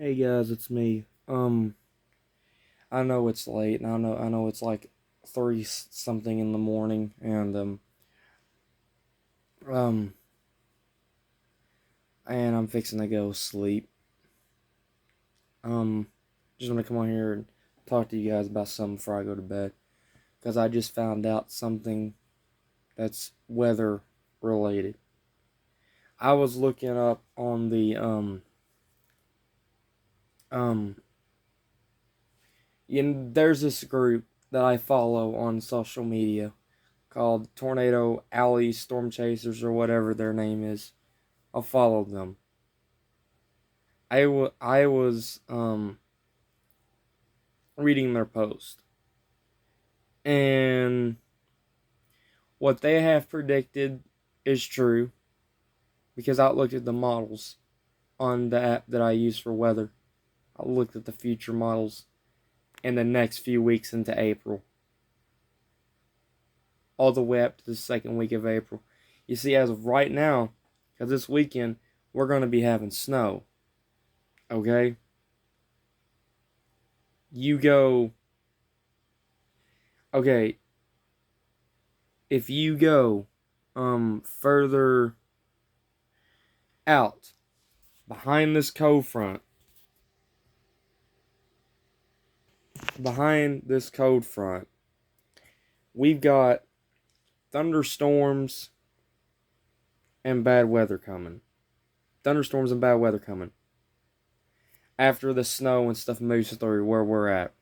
Hey guys, it's me. I know it's late, and I know it's like three something in the morning, um, and I'm fixing to go sleep. Um, just want to come on here and talk to you guys about something before I go to bed, because I just found out something that's weather related. I was looking up on the um, there's this group that I follow on social media called Tornado Alley Storm Chasers or whatever their name is. I followed them. I was reading their post, and what they have predicted is true because I looked at the models on the app that I use for weather. I looked at the future models in the next few weeks into April, all the way up to the second week of April. You see, as of right now, because this weekend we're going to be having snow. Okay, you go. Okay, if you go further out behind this cold front, we've got thunderstorms and bad weather coming. Thunderstorms and bad weather coming after the snow and stuff moves through where we're at.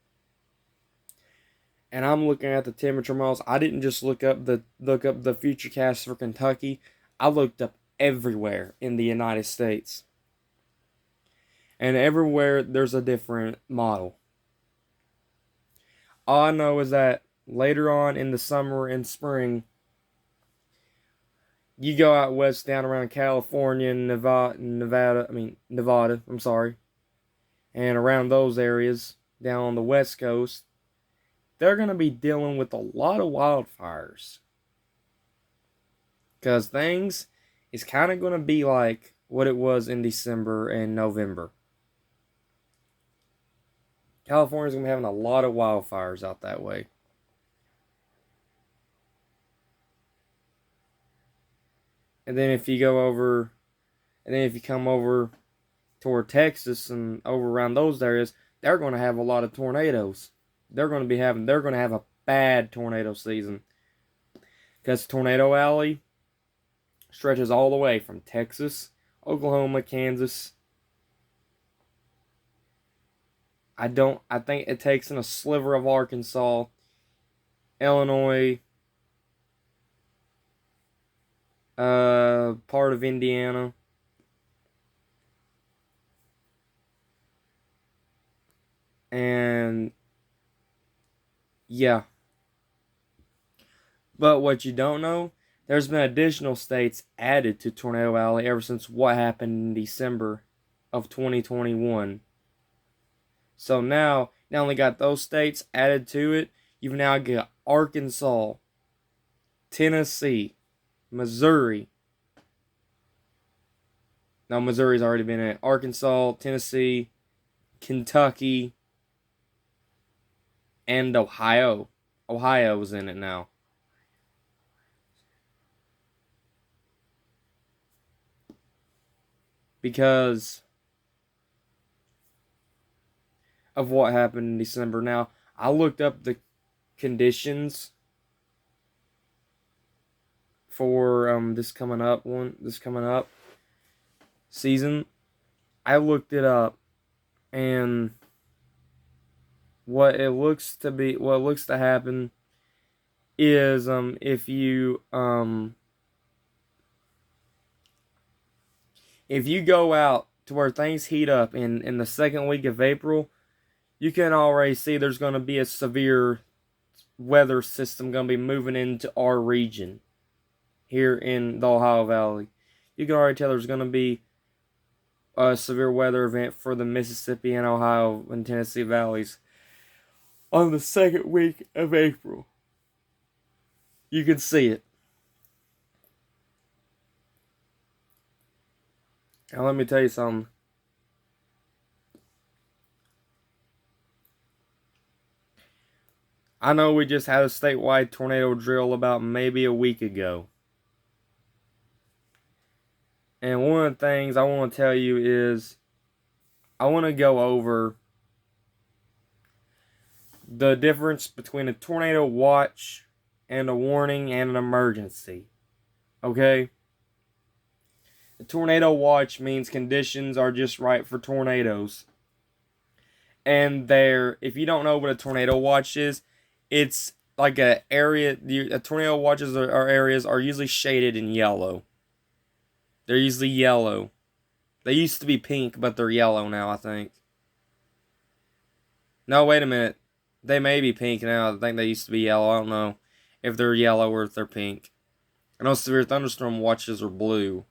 And I'm looking at the temperature models. I didn't just look up the future cast for Kentucky. I looked up everywhere in the United States. And everywhere there's a different model. All I know is that later on in the summer and spring, you go out west down around California and Nevada, I'm sorry, and around those areas down on the west coast, they're going to be dealing with a lot of wildfires. Because things is kind of going to be like what it was in December and November. California's going to be having a lot of wildfires out that way. And then if you go over, and then if you come over toward Texas and over around those areas, they're going to have a lot of tornadoes. They're going to have a bad tornado season. Because Tornado Alley stretches all the way from Texas, Oklahoma, Kansas. I think it takes in a sliver of Arkansas, Illinois, part of Indiana. And yeah. But what you don't know, there's been additional states added to Tornado Alley ever since what happened in December of 2021. So now, not only got those states added to it, you've now got Arkansas, Tennessee, Missouri. Now, Missouri's already been in it. Arkansas, Tennessee, Kentucky, and Ohio. Ohio's in it now. Because of what happened in December. Now, I looked up the conditions for this coming up season. I looked it up, and what looks to happen is if you go out to where things heat up in the second week of April, you can already see there's going to be a severe weather system going to be moving into our region here in the Ohio Valley. You can already tell there's going to be a severe weather event for the Mississippi and Ohio and Tennessee valleys on the second week of April. You can see it. Now let me tell you something. I know we just had a statewide tornado drill about maybe a week ago. And one of the things I want to tell you is I want to go over the difference between a tornado watch and a warning and an emergency. Okay? A tornado watch means conditions are just right for tornadoes. And if you don't know what a tornado watch is, it's like a area. A tornado watches or areas are usually shaded in yellow. They're usually yellow. They used to be pink, but they're yellow now, I think. No, wait a minute. They may be pink now. I think they used to be yellow. I don't know if they're yellow or if they're pink. I know severe thunderstorm watches are blue.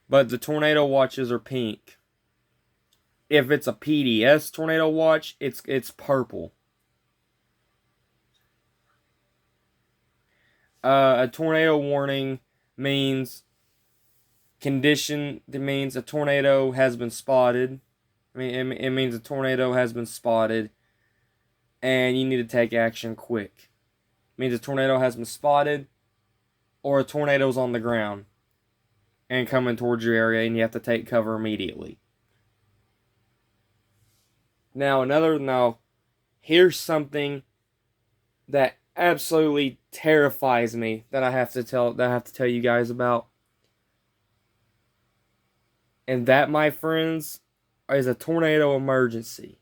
But the tornado watches are pink. If it's a PDS tornado watch, it's purple. A tornado warning means it means a tornado has been spotted. I mean, it means a tornado has been spotted, and you need to take action quick. It means a tornado has been spotted, or a tornado's on the ground and coming towards your area, and you have to take cover immediately. Now, here's something that absolutely terrifies me that I have to tell you guys about. And that, my friends, is a tornado emergency.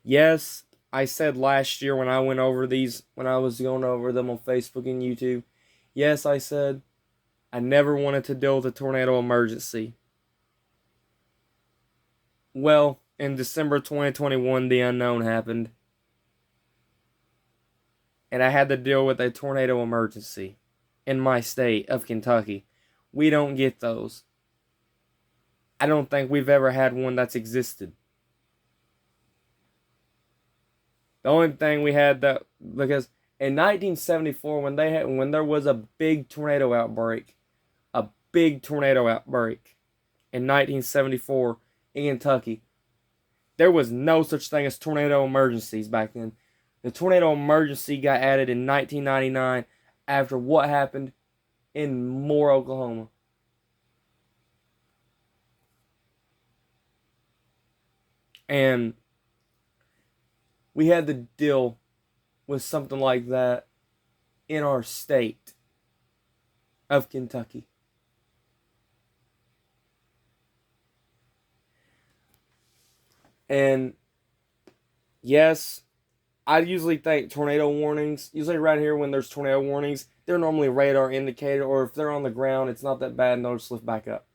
Yes, I said last year when I was going over them on Facebook and YouTube, yes, I said I never wanted to deal with a tornado emergency. Well, in December 2021, the unknown happened. And I had to deal with a tornado emergency in my state of Kentucky. We don't get those. I don't think we've ever had one that's existed. The only thing we had because in 1974 when there was a big tornado outbreak in 1974 in Kentucky, there was no such thing as tornado emergencies back then. The tornado emergency got added in 1999 after what happened in Moore, Oklahoma. And we had to deal with something like that in our state of Kentucky. And yes, I usually think tornado warnings, usually right here when there's tornado warnings, they're normally radar indicated, or if they're on the ground, it's not that bad and they'll just lift back up.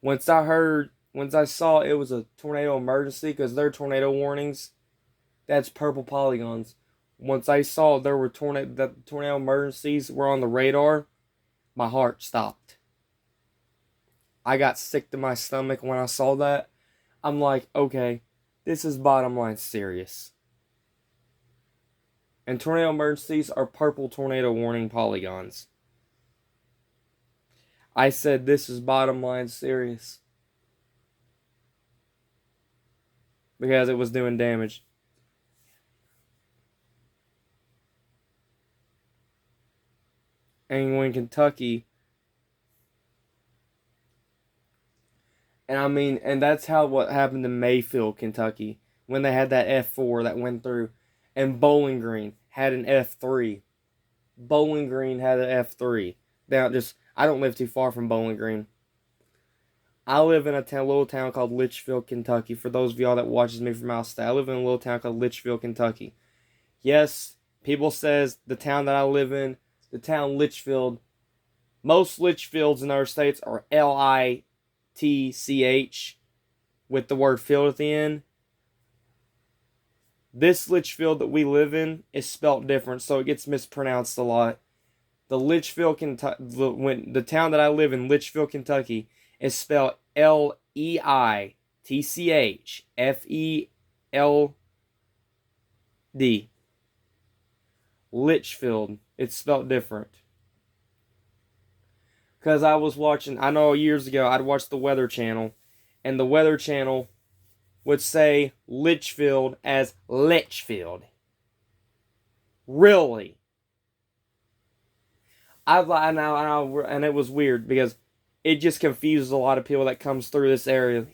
Once I saw it was a tornado emergency, because they're tornado warnings, that's purple polygons. Once I saw there were tornado emergencies were on the radar, my heart stopped. I got sick to my stomach when I saw that. I'm like, okay, this is bottom line serious. And tornado emergencies are purple tornado warning polygons. I said this is bottom line serious. Because it was doing damage. And when Kentucky, and that's what happened to Mayfield, Kentucky, when they had that F4 that went through, and Bowling Green had an F3. Bowling Green had an F3. Now, I don't live too far from Bowling Green. I live in a little town called Litchfield, Kentucky. For those of y'all that watches me from out of state, I live in a little town called Litchfield, Kentucky. Yes, people says the town that I live in, the town Litchfield, most Litchfields in our states are Litch with the word field at the end. This Litchfield that we live in is spelt different, so it gets mispronounced a lot. The Litchfield, Kentucky, the town that I live in, Litchfield, Kentucky, is spelled Litchfield. Litchfield. It's spelled different. Because I know years ago I'd watched the Weather Channel, and the Weather Channel would say Litchfield as Litchfield. Really? And it was weird because it just confuses a lot of people that comes through this area.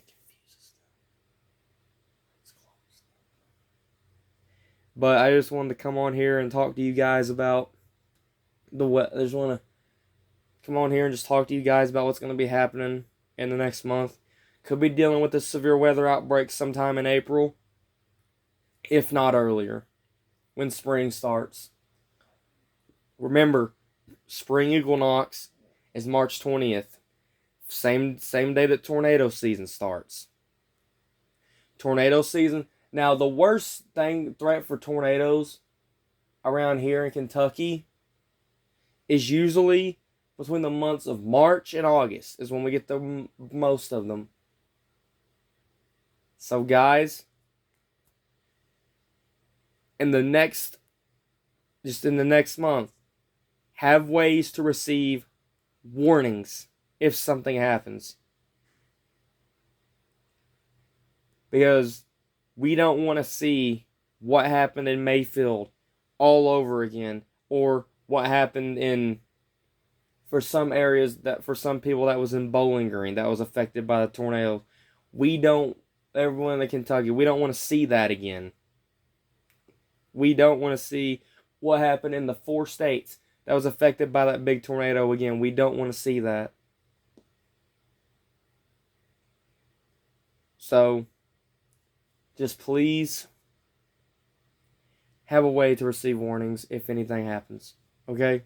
But I just wanted to come on here and talk to you guys about I just want to come on here and just talk to you guys about what's going to be happening in the next month. Could be dealing with a severe weather outbreak sometime in April, if not earlier, when spring starts. Remember, spring equinox is March 20th. Same day that tornado season starts. Tornado season. Now, the worst threat for tornadoes around here in Kentucky is usually between the months of March and August is when we get the most of them. So, guys, in the next month, have ways to receive warnings if something happens. Because we don't want to see what happened in Mayfield all over again, or what happened for some people that was in Bowling Green that was affected by the tornado. Everyone in Kentucky, we don't want to see that again. We don't want to see what happened in the 4 states that was affected by that big tornado again. We don't want to see that. So, just please have a way to receive warnings if anything happens. Okay?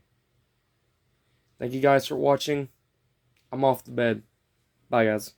Thank you guys for watching. I'm off to bed. Bye, guys.